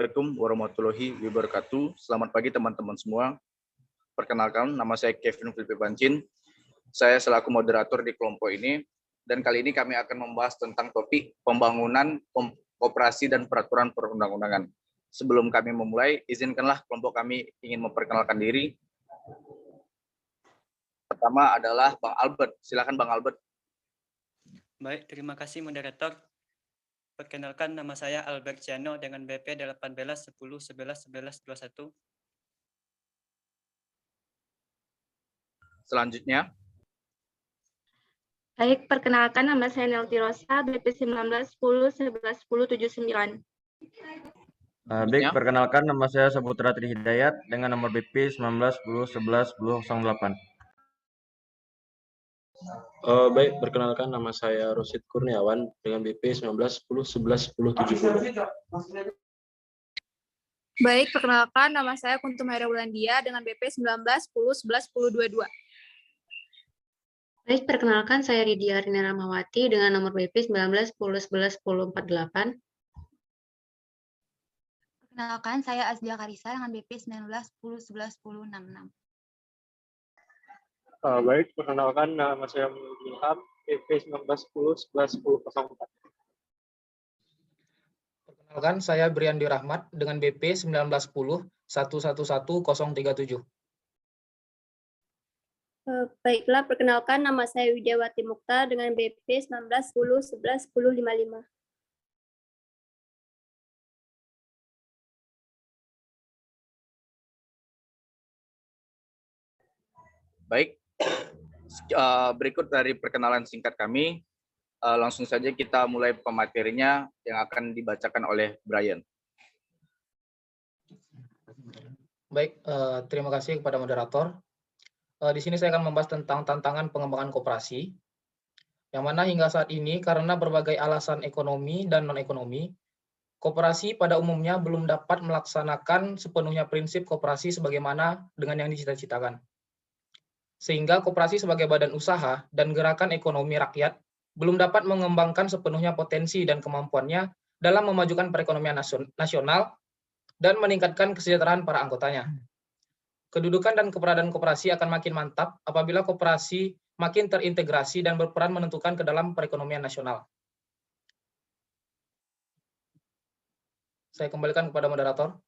Assalamualaikum warahmatullahi wabarakatuh. Selamat pagi teman-teman semua. Perkenalkan, nama saya Kevin Filipe Bancin. Saya selaku moderator di kelompok ini, dan kali ini kami akan membahas tentang topik pembangunan koperasi dan peraturan perundang-undangan. Sebelum kami memulai, izinkanlah kelompok kami ingin memperkenalkan diri. Pertama adalah Bang Albert. Silakan Bang Albert. Baik, terima kasih moderator. Perkenalkan, nama saya Albert Ciano dengan BP 18 10 11 11 21. Selanjutnya. Baik, perkenalkan nama saya Nelty Rosa, BP 19 10 11 10 79. Baik, perkenalkan nama saya Saputra Trihidayat dengan nomor BP 19 10 11 10 08. Baik, perkenalkan nama saya Rosid Kurniawan dengan BP 19 10 11 10 70. Baik, perkenalkan nama saya Kuntum Hera Wulandia dengan BP 19 10 11 10 22. Baik, perkenalkan saya Ridia Rina Ramawati dengan nomor BP 19 10 11 10 48. Perkenalkan saya Azdia Karisa dengan BP 19 10 11 10 66. Baik, perkenalkan nama saya Ilham, BP 19 10 11 10 04. Perkenalkan saya Briandi Rahmat dengan BP 19 10 111 037. Baiklah, perkenalkan nama saya Widiawati Mukhtar dengan BP 19 10 11 10 55. Baik, berikut dari perkenalan singkat kami. Langsung saja kita mulai pematerinya yang akan dibacakan oleh Brian. Baik, terima kasih kepada moderator. Di sini saya akan membahas tentang tantangan pengembangan koperasi, yang mana hingga saat ini karena berbagai alasan ekonomi dan non-ekonomi, koperasi pada umumnya belum dapat melaksanakan sepenuhnya prinsip koperasi sebagaimana dengan yang dicita-citakan. Sehingga koperasi sebagai badan usaha dan gerakan ekonomi rakyat belum dapat mengembangkan sepenuhnya potensi dan kemampuannya dalam memajukan perekonomian nasional dan meningkatkan kesejahteraan para anggotanya. Kedudukan dan keberadaan koperasi akan makin mantap apabila koperasi makin terintegrasi dan berperan menentukan ke dalam perekonomian nasional. Saya kembalikan kepada moderator.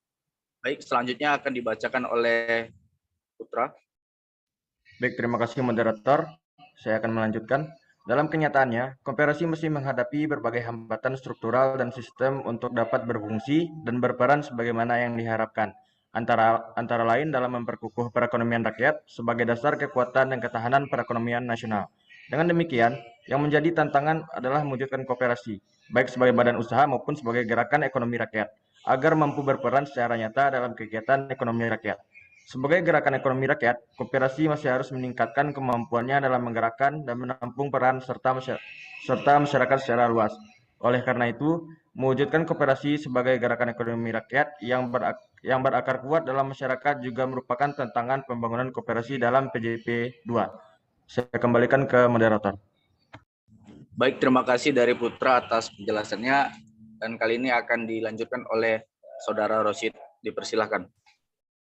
Baik, selanjutnya akan dibacakan oleh Putra. Baik, terima kasih moderator. Saya akan melanjutkan. Dalam kenyataannya, koperasi mesti menghadapi berbagai hambatan struktural dan sistem untuk dapat berfungsi dan berperan sebagaimana yang diharapkan. Antara lain dalam memperkukuh perekonomian rakyat sebagai dasar kekuatan dan ketahanan perekonomian nasional. Dengan demikian, yang menjadi tantangan adalah mewujudkan koperasi, baik sebagai badan usaha maupun sebagai gerakan ekonomi rakyat, agar mampu berperan secara nyata dalam kegiatan ekonomi rakyat. Sebagai gerakan ekonomi rakyat, koperasi masih harus meningkatkan kemampuannya dalam menggerakkan dan menampung peran serta masyarakat secara luas. Oleh karena itu, mewujudkan koperasi sebagai gerakan ekonomi rakyat yang berakar kuat dalam masyarakat juga merupakan tantangan pembangunan koperasi dalam PJP 2. Saya kembalikan ke moderator. Baik, terima kasih dari Putra atas penjelasannya, dan kali ini akan dilanjutkan oleh Saudara Rosid. Dipersilahkan.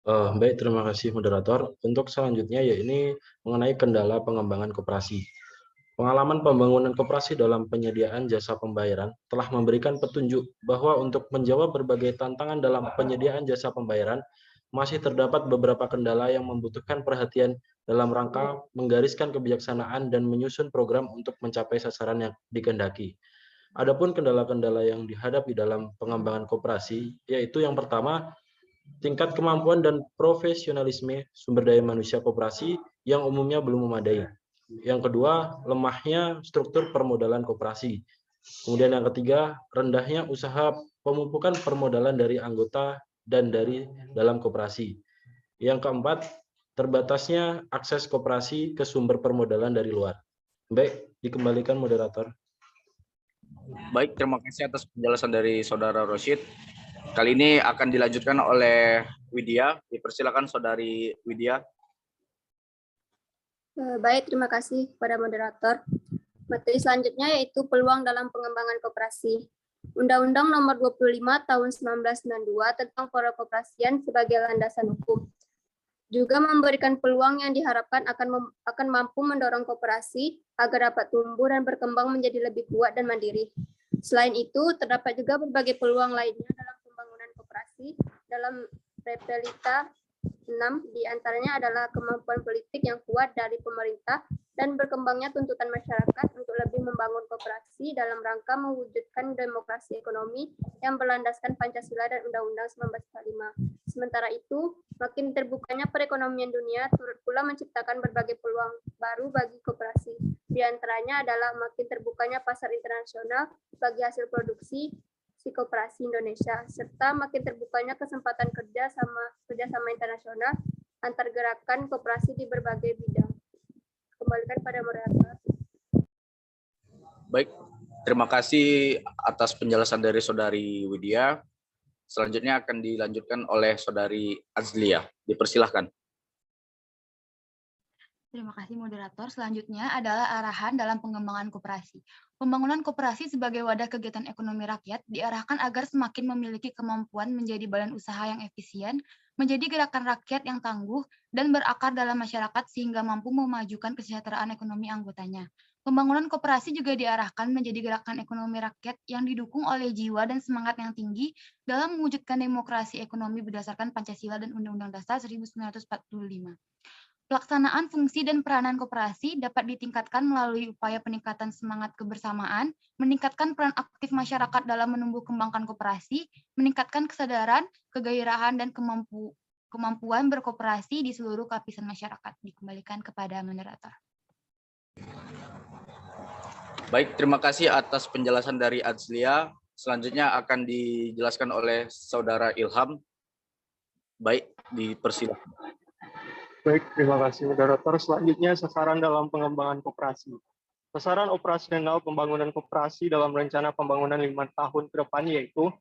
Baik, terima kasih moderator. Untuk selanjutnya ini mengenai kendala pengembangan koperasi. Pengalaman pembangunan koperasi dalam penyediaan jasa pembayaran telah memberikan petunjuk bahwa untuk menjawab berbagai tantangan dalam penyediaan jasa pembayaran, masih terdapat beberapa kendala yang membutuhkan perhatian dalam rangka menggariskan kebijaksanaan dan menyusun program untuk mencapai sasaran yang dikehendaki. Adapun kendala-kendala yang dihadapi dalam pengembangan koperasi, yaitu yang pertama, tingkat kemampuan dan profesionalisme sumber daya manusia koperasi yang umumnya belum memadai. Yang kedua, lemahnya struktur permodalan koperasi. Kemudian yang ketiga, rendahnya usaha pemupukan permodalan dari anggota dan dari dalam koperasi. Yang keempat, terbatasnya akses koperasi ke sumber permodalan dari luar. Baik, dikembalikan moderator. Baik, terima kasih atas penjelasan dari Saudara Rosid. Kali ini akan dilanjutkan oleh Widya. Dipersilakan Saudari Widya. Baik, terima kasih kepada moderator. Materi selanjutnya yaitu peluang dalam pengembangan koperasi. Undang-Undang Nomor 25 Tahun 1992 tentang Perkoperasian sebagai landasan hukum. Juga memberikan peluang yang diharapkan akan mampu mendorong koperasi agar dapat tumbuh dan berkembang menjadi lebih kuat dan mandiri. Selain itu, terdapat juga berbagai peluang lainnya dalam pembangunan koperasi dalam Repelita 6, diantaranya adalah kemampuan politik yang kuat dari pemerintah dan berkembangnya tuntutan masyarakat untuk lebih membangun koperasi dalam rangka mewujudkan demokrasi ekonomi yang berlandaskan Pancasila dan Undang-Undang 1945. Sementara itu, makin terbukanya perekonomian dunia turut pula menciptakan berbagai peluang baru bagi koperasi. Di antaranya adalah makin terbukanya pasar internasional bagi hasil produksi si koperasi Indonesia, serta makin terbukanya kesempatan kerjasama internasional antar gerakan koperasi di berbagai bidang. Kembalikan pada moderator. Baik, terima kasih atas penjelasan dari Saudari Widya. Selanjutnya akan dilanjutkan oleh Saudari Azlia. Dipersilahkan. Terima kasih moderator. Selanjutnya adalah arahan dalam pengembangan koperasi. Pembangunan koperasi sebagai wadah kegiatan ekonomi rakyat diarahkan agar semakin memiliki kemampuan menjadi badan usaha yang efisien, menjadi gerakan rakyat yang tangguh, dan berakar dalam masyarakat sehingga mampu memajukan kesejahteraan ekonomi anggotanya. Pembangunan koperasi juga diarahkan menjadi gerakan ekonomi rakyat yang didukung oleh jiwa dan semangat yang tinggi dalam mewujudkan demokrasi ekonomi berdasarkan Pancasila dan Undang-Undang Dasar 1945. Pelaksanaan fungsi dan peranan koperasi dapat ditingkatkan melalui upaya peningkatan semangat kebersamaan, meningkatkan peran aktif masyarakat dalam menumbuh kembangkan koperasi, meningkatkan kesadaran, kegairahan, dan kemampuan berkoperasi di seluruh lapisan masyarakat. Dikembalikan kepada moderator. Baik, terima kasih atas penjelasan dari Azlia. Selanjutnya akan dijelaskan oleh Saudara Ilham. Baik, dipersilakan. Baik, terima kasih moderator. Selanjutnya sasaran dalam pengembangan koperasi. Sasaran operasional pembangunan koperasi dalam rencana pembangunan 5 tahun ke depan yaitu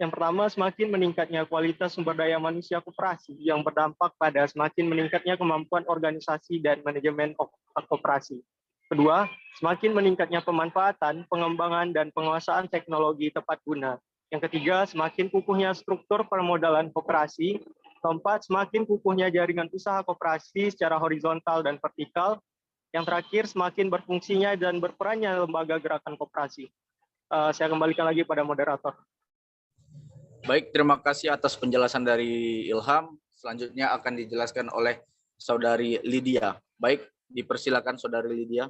yang pertama, semakin meningkatnya kualitas sumber daya manusia koperasi yang berdampak pada semakin meningkatnya kemampuan organisasi dan manajemen koperasi. Kedua, semakin meningkatnya pemanfaatan, pengembangan, dan penguasaan teknologi tepat guna. Yang ketiga, semakin kukuhnya struktur permodalan koperasi. Keempat, semakin kukuhnya jaringan usaha koperasi secara horizontal dan vertikal. Yang terakhir, semakin berfungsinya dan berperannya lembaga gerakan koperasi. Saya kembalikan lagi pada moderator. Baik, terima kasih atas penjelasan dari Ilham. Selanjutnya akan dijelaskan oleh Saudari Lydia. Baik, dipersilakan Saudari Lydia.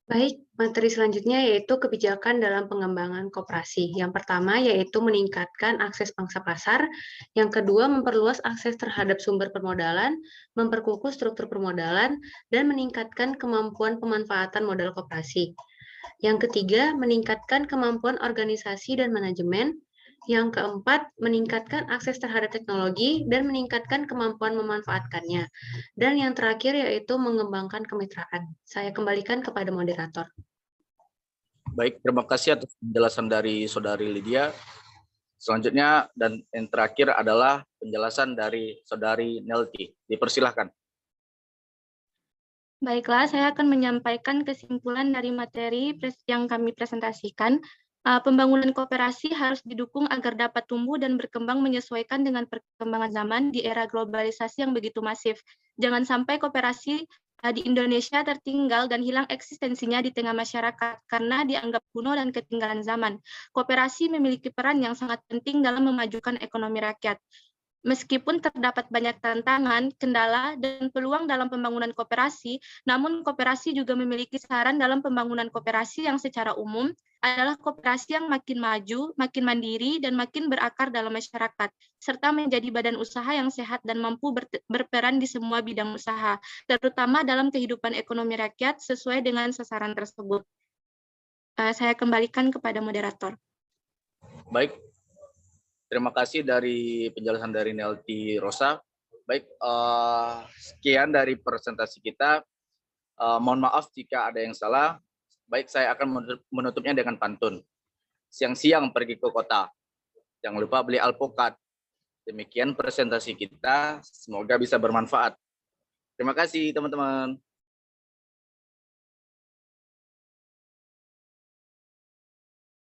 Baik, materi selanjutnya yaitu kebijakan dalam pengembangan koperasi. Yang pertama yaitu meningkatkan akses pangsa pasar. Yang kedua, memperluas akses terhadap sumber permodalan, memperkukuh struktur permodalan, dan meningkatkan kemampuan pemanfaatan modal koperasi. Yang ketiga, meningkatkan kemampuan organisasi dan manajemen. Yang keempat, meningkatkan akses terhadap teknologi dan meningkatkan kemampuan memanfaatkannya. Dan yang terakhir yaitu mengembangkan kemitraan. Saya kembalikan kepada moderator. Baik, terima kasih atas penjelasan dari Saudari Lydia. Selanjutnya dan yang terakhir adalah penjelasan dari Saudari Nelty. Dipersilahkan. Baiklah, saya akan menyampaikan kesimpulan dari materi yang kami presentasikan. Pembangunan koperasi harus didukung agar dapat tumbuh dan berkembang menyesuaikan dengan perkembangan zaman di era globalisasi yang begitu masif. Jangan sampai koperasi di Indonesia tertinggal dan hilang eksistensinya di tengah masyarakat karena dianggap kuno dan ketinggalan zaman. Koperasi memiliki peran yang sangat penting dalam memajukan ekonomi rakyat. Meskipun terdapat banyak tantangan, kendala, dan peluang dalam pembangunan koperasi, namun koperasi juga memiliki saran dalam pembangunan koperasi yang secara umum adalah koperasi yang makin maju, makin mandiri, dan makin berakar dalam masyarakat, serta menjadi badan usaha yang sehat dan mampu berperan di semua bidang usaha, terutama dalam kehidupan ekonomi rakyat sesuai dengan sasaran tersebut. Saya kembalikan kepada moderator. Baik. Terima kasih dari penjelasan dari Nelty Rosa. Baik, sekian dari presentasi kita. Mohon maaf jika ada yang salah. Baik, saya akan menutupnya dengan pantun. Siang-siang pergi ke kota. Jangan lupa beli alpukat. Demikian presentasi kita. Semoga bisa bermanfaat. Terima kasih, teman-teman.